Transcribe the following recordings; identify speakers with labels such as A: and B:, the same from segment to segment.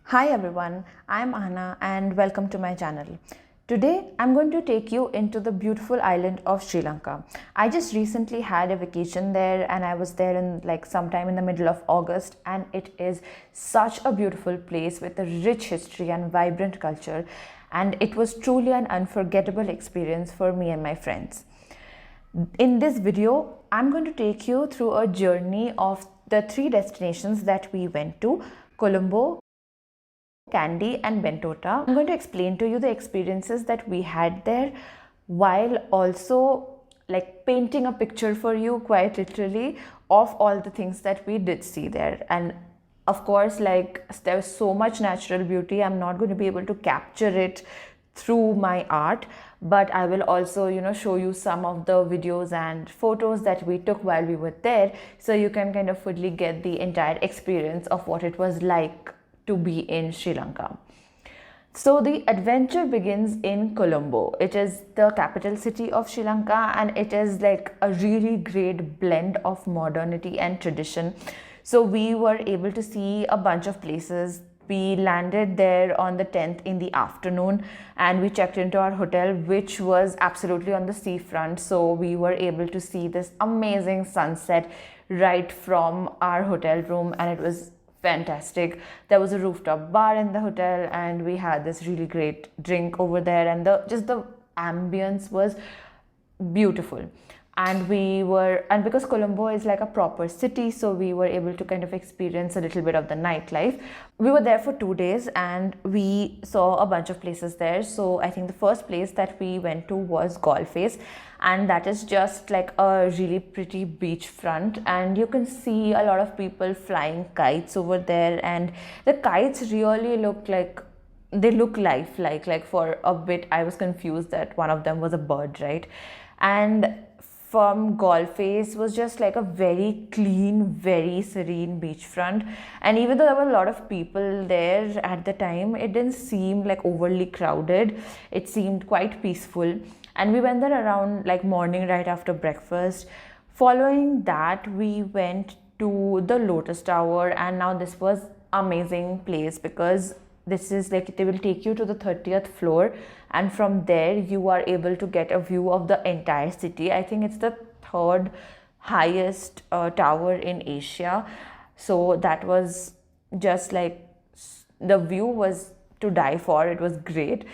A: Hi everyone, I'm Ahana and welcome to my channel. Today I'm going to take you into the beautiful island of Sri Lanka. I just recently had a vacation there and I was there in sometime in the middle of August, and it is such a beautiful place with a rich history and vibrant culture, and it was truly an unforgettable experience for me and my friends. In this video, I'm going to take you through a journey of the three destinations that we went to: Colombo, Kandy and Bentota. I'm going to explain to you the experiences that we had there, while also painting a picture for you, quite literally, of all the things that we did see there. And of course, there's so much natural beauty, I'm not going to be able to capture it through my art, but I will also show you some of the videos and photos that we took while we were there, so you can kind of fully get the entire experience of what it was like to be in Sri Lanka. So the adventure begins in Colombo. It is the capital city of Sri Lanka, and it is like a really great blend of modernity and tradition. So we were able to see a bunch of places. We landed there on the 10th in the afternoon, and we checked into our hotel, which was absolutely on the seafront. So we were able to see this amazing sunset right from our hotel room, and it was fantastic. There was a rooftop bar in the hotel, and we had this really great drink over there, and the ambience was beautiful. And because Colombo is like a proper city, so we were able to kind of experience a little bit of the nightlife. We were there for 2 days and we saw a bunch of places there. So I think the first place that we went to was Golface, and that is just like a really pretty beachfront, and you can see a lot of people flying kites over there, and the kites really look like they look lifelike. Like for a bit I was confused that one of them was a bird, right? And from Golface was just like a very clean, very serene beachfront. And even though there were a lot of people there at the time, it didn't seem like overly crowded. It seemed quite peaceful. And we went there around like morning, right after breakfast. Following that, we went to the Lotus Tower, and now this was amazing place because this is like they will take you to the 30th floor, and from there you are able to get a view of the entire city. I think it's the third highest tower in Asia. So that was just like, the view was to die for. It was great.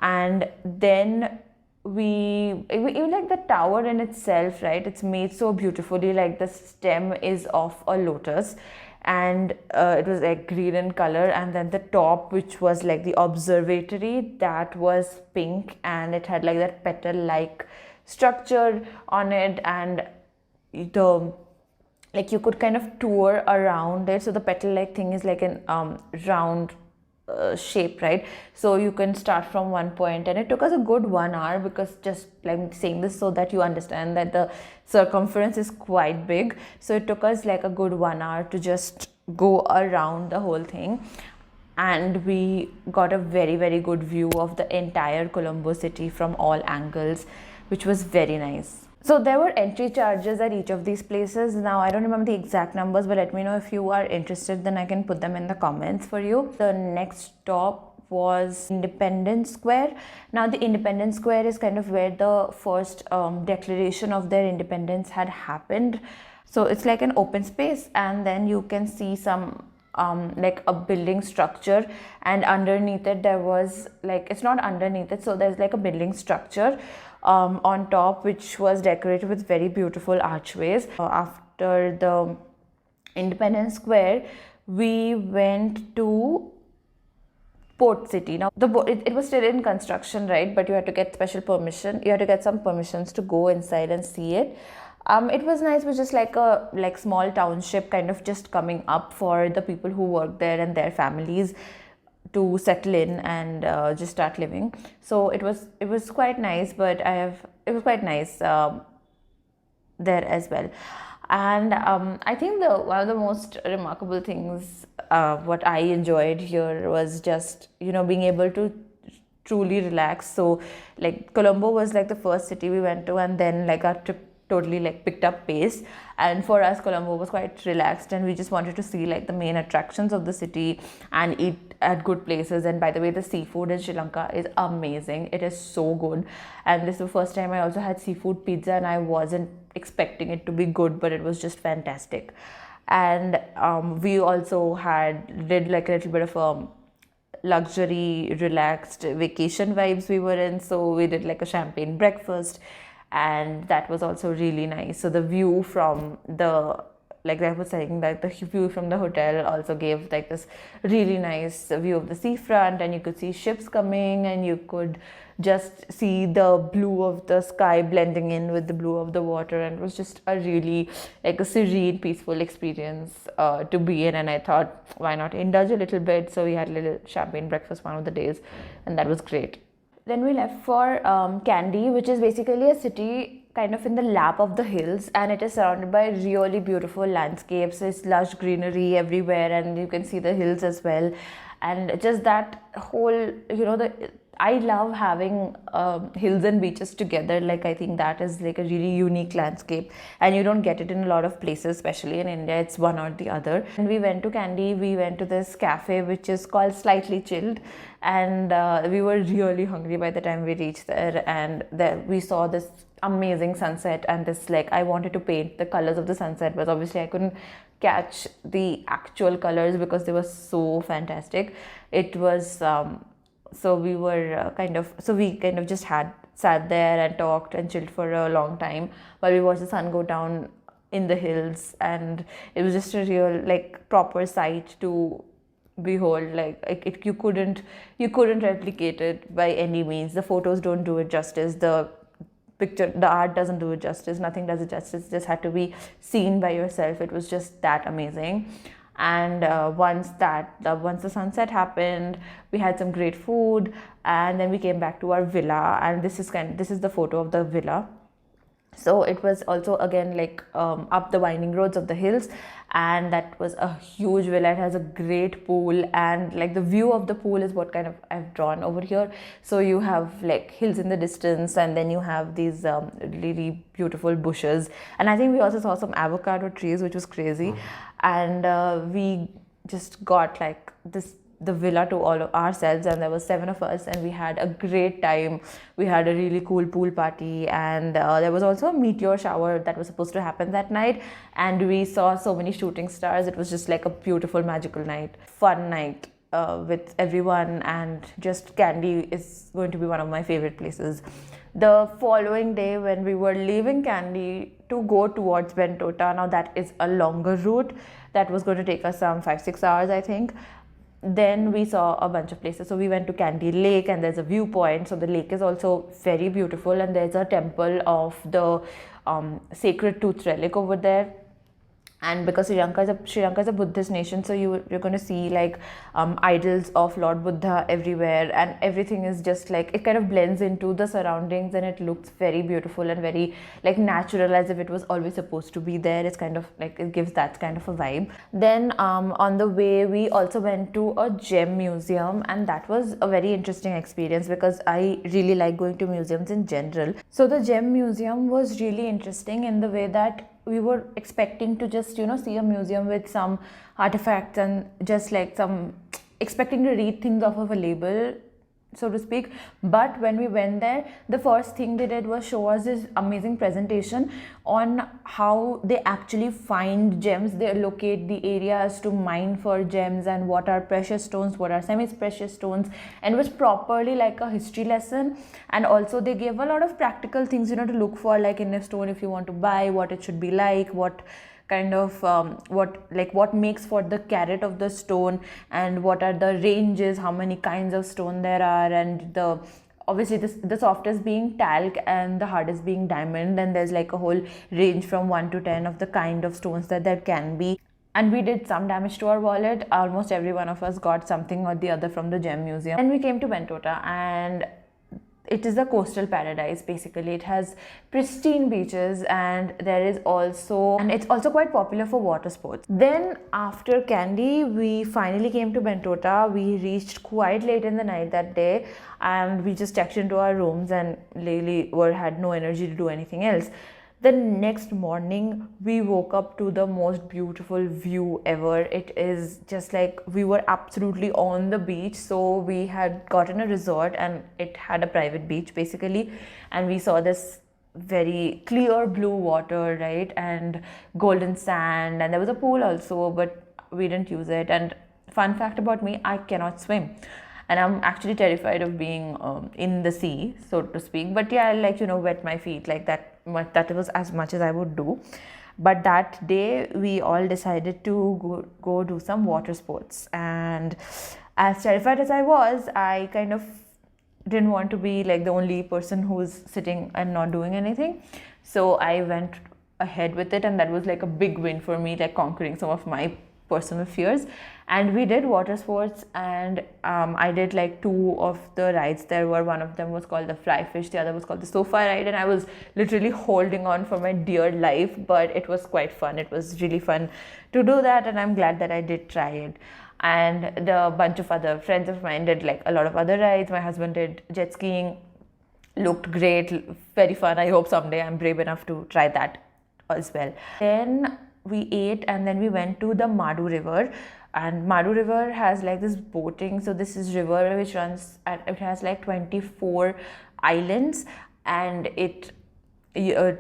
A: And then we even like the tower in itself, right? It's made so beautifully. Like the stem is of a lotus, and it was like green in color, and then the top, which was like the observatory, that was pink, and it had like that petal like structure on it, and the like you could kind of tour around it. So the petal like thing is like an round shape, right? So you can start from one point, and it took us a good 1 hour, because just like saying this so that you understand that the circumference is quite big. So it took us like a good 1 hour to just go around the whole thing, and we got a very, very good view of the entire Colombo city from all angles, which was very nice. So there were entry charges at each of these places. Now I don't remember the exact numbers, but let me know if you are interested, then I can put them in the comments for you. The next stop was Independence Square. Now the Independence Square is kind of where the first declaration of their independence had happened. So it's like an open space, and then you can see some like a building structure, and underneath it there was like, it's not underneath it, so there's like a building structure on top, which was decorated with very beautiful archways. After the Independence Square, we went to Port City. Now it was still in construction, right? But you had to get special permission. You had to get some permissions to go inside and see it. It was nice. It was just like a small township kind of just coming up for the people who work there and their families to settle in and just start living. So it was quite nice, but it was quite nice there as well. And I think one of the most remarkable things what I enjoyed here was just being able to truly relax. So like Colombo was like the first city we went to, and then like our trip totally like picked up pace. And for us, Colombo was quite relaxed, and we just wanted to see like the main attractions of the city and eat at good places. And by the way, the seafood in Sri Lanka is amazing. It is so good. And this is the first time I also had seafood pizza, and I wasn't expecting it to be good, but it was just fantastic. And we also did like a little bit of luxury relaxed vacation vibes we were in, so we did like a champagne breakfast, and that was also really nice. So the view from the, like I was saying, that the view from the hotel also gave like this really nice view of the seafront, and you could see ships coming, and you could just see the blue of the sky blending in with the blue of the water, and it was just a really like a serene, peaceful experience to be in. And I thought, why not indulge a little bit? So we had a little champagne breakfast one of the days, and that was great. Then we left for Kandy, which is basically a city kind of in the lap of the hills, and it is surrounded by really beautiful landscapes. It's lush greenery everywhere, and you can see the hills as well. And just that whole, I love having hills and beaches together. Like, I think that is like a really unique landscape, and you don't get it in a lot of places, especially in India. It's one or the other. And we went to Kandy. We went to this cafe which is called Slightly Chilled, and we were really hungry by the time we reached there. And there we saw this amazing sunset, and this, like, I wanted to paint the colors of the sunset, but obviously I couldn't catch the actual colors because they were so fantastic. It was so we were we kind of just sat there and talked and chilled for a long time while we watched the sun go down in the hills, and it was just a real like proper sight to behold. Like you couldn't replicate it by any means. The photos don't do it justice, the art doesn't do it justice, nothing does it justice. It just had to be seen by yourself. It was just that amazing. And once the sunset happened, we had some great food, and then we came back to our villa. And this is the photo of the villa. So it was also again like up the winding roads of the hills, and that was a huge villa. It has a great pool, and like the view of the pool is what kind of I've drawn over here. So you have like hills in the distance, and then you have these really beautiful bushes, and I think we also saw some avocado trees, which was crazy. And we just got like the villa to all of ourselves, and there were 7 of us, and we had a great time. We had a really cool pool party, and there was also a meteor shower that was supposed to happen that night, and we saw so many shooting stars. It was just like a beautiful, magical night, fun night with everyone. And just Kandy is going to be one of my favorite places. The following day, when we were leaving Kandy to go towards Bentota, now that is a longer route that was going to take us some 5-6 hours, I think. Then we saw a bunch of places. So we went to Kandy Lake, and there's a viewpoint. So the lake is also very beautiful, and there's a temple of the sacred tooth relic over there. And because Sri Lanka is a Buddhist nation, so you're going to see like idols of Lord Buddha everywhere, and everything is just like, it kind of blends into the surroundings, and it looks very beautiful and very like natural, as if it was always supposed to be there. It's kind of like, it gives that kind of a vibe. Then on the way, we also went to a gem museum, and that was a very interesting experience because I really like going to museums in general. So the gem museum was really interesting in the way that we were expecting to just, see a museum with some artifacts and just like expecting to read things off of a label, so to speak. But when we went there, the first thing they did was show us this amazing presentation on how they actually find gems. They locate the areas to mine for gems, and what are precious stones, what are semi-precious stones, and it was properly like a history lesson. And also they gave a lot of practical things, to look for, like in a stone, if you want to buy, what it should be like, what kind of what makes for the carat of the stone, and what are the ranges, how many kinds of stone there are, and obviously the softest being talc and the hardest being diamond, and there's like a whole range from 1 to 10 of the kind of stones that there can be. And we did some damage to our wallet. Almost every one of us got something or the other from the gem museum. Then we came to Bentota, and it is a coastal paradise. Basically, it has pristine beaches, and it's also quite popular for water sports. Then after Kandy, we finally came to Bentota. We reached quite late in the night that day, and we just checked into our rooms and really had no energy to do anything else. The next morning, we woke up to the most beautiful view ever. It is just like we were absolutely on the beach. So we had gotten a resort and it had a private beach basically, and we saw this very clear blue water, right, and golden sand, and there was a pool also, but we didn't use it. And fun fact about me, I cannot swim, and I'm actually terrified of being in the sea, so to speak. But yeah, I like, wet my feet like that. That was as much as I would do. But that day, we all decided to go do some water sports. And as terrified as I was, I kind of didn't want to be like the only person who's sitting and not doing anything. So I went ahead with it, and that was like a big win for me, like conquering some of my personal fears. And we did water sports, and I did like two of the rides. One of them was called the fly fish, the other was called the sofa ride, and I was literally holding on for my dear life, but it was quite fun. It was really fun to do that, and I'm glad that I did try it. And the bunch of other friends of mine did like a lot of other rides. My husband did jet skiing, looked great, very fun. I hope someday I'm brave enough to try that as well. Then we ate, and then we went to the Madu River. And Madu River has like this boating. So this is river which runs at, it has like 24 islands, and it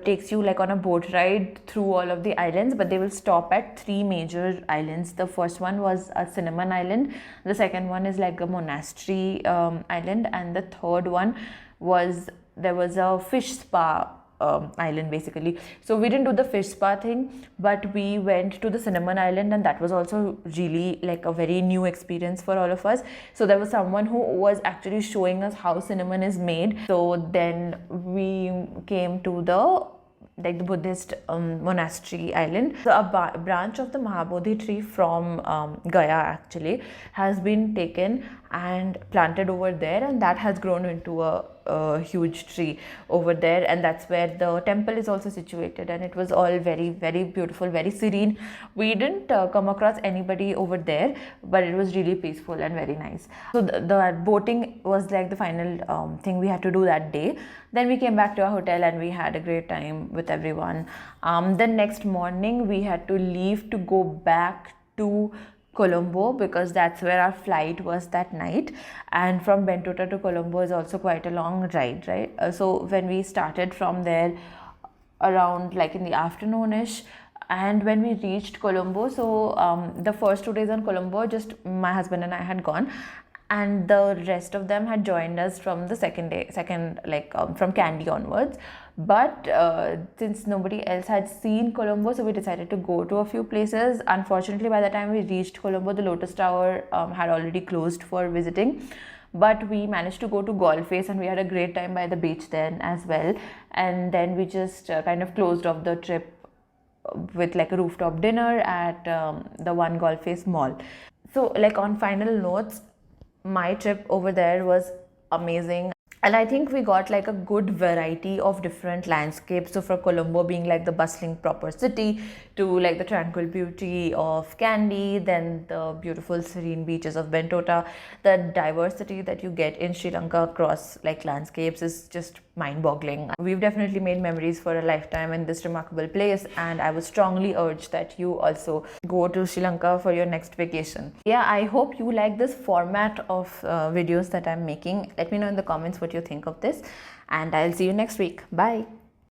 A: takes you like on a boat ride through all of the islands, but they will stop at three major islands. The first one was a cinnamon island, the second one is like a monastery island, and the third one was, there was a fish spa island basically. So we didn't do the fish spa thing, but we went to the cinnamon island, and that was also really like a very new experience for all of us. So there was someone who was actually showing us how cinnamon is made. So then we came to the Buddhist monastery island. So a branch of the Mahabodhi tree from Gaya actually has been taken and planted over there, and that has grown into a huge tree over there, and that's where the temple is also situated. And it was all very, very beautiful, very serene. We didn't come across anybody over there, but it was really peaceful and very nice. So the boating was like the final thing we had to do that day. Then we came back to our hotel, and we had a great time with everyone. The next morning we had to leave to go back to Colombo, because that's where our flight was that night. And from Bentota to Colombo is also quite a long ride, right? So when we started from there around like in the afternoonish, and when we reached Colombo, so the first 2 days on Colombo, just my husband and I had gone, and the rest of them had joined us from the second from Kandy onwards. But since nobody else had seen Colombo, so we decided to go to a few places. Unfortunately, by the time we reached Colombo, the Lotus Tower had already closed for visiting. But we managed to go to Golface, and we had a great time by the beach then as well. And then we just kind of closed off the trip with like a rooftop dinner at the One Golface Mall. So like on final notes, my trip over there was amazing, and I think we got like a good variety of different landscapes. So for Colombo being like the bustling proper city, to like the tranquil beauty of Kandy, then the beautiful serene beaches of Bentota, the diversity that you get in Sri Lanka across like landscapes is just mind-boggling. We've definitely made memories for a lifetime in this remarkable place, and I would strongly urge that you also go to Sri Lanka for your next vacation. Yeah, I hope you like this format of videos that I'm making. Let me know in the comments what you think of this, and I'll see you next week. Bye.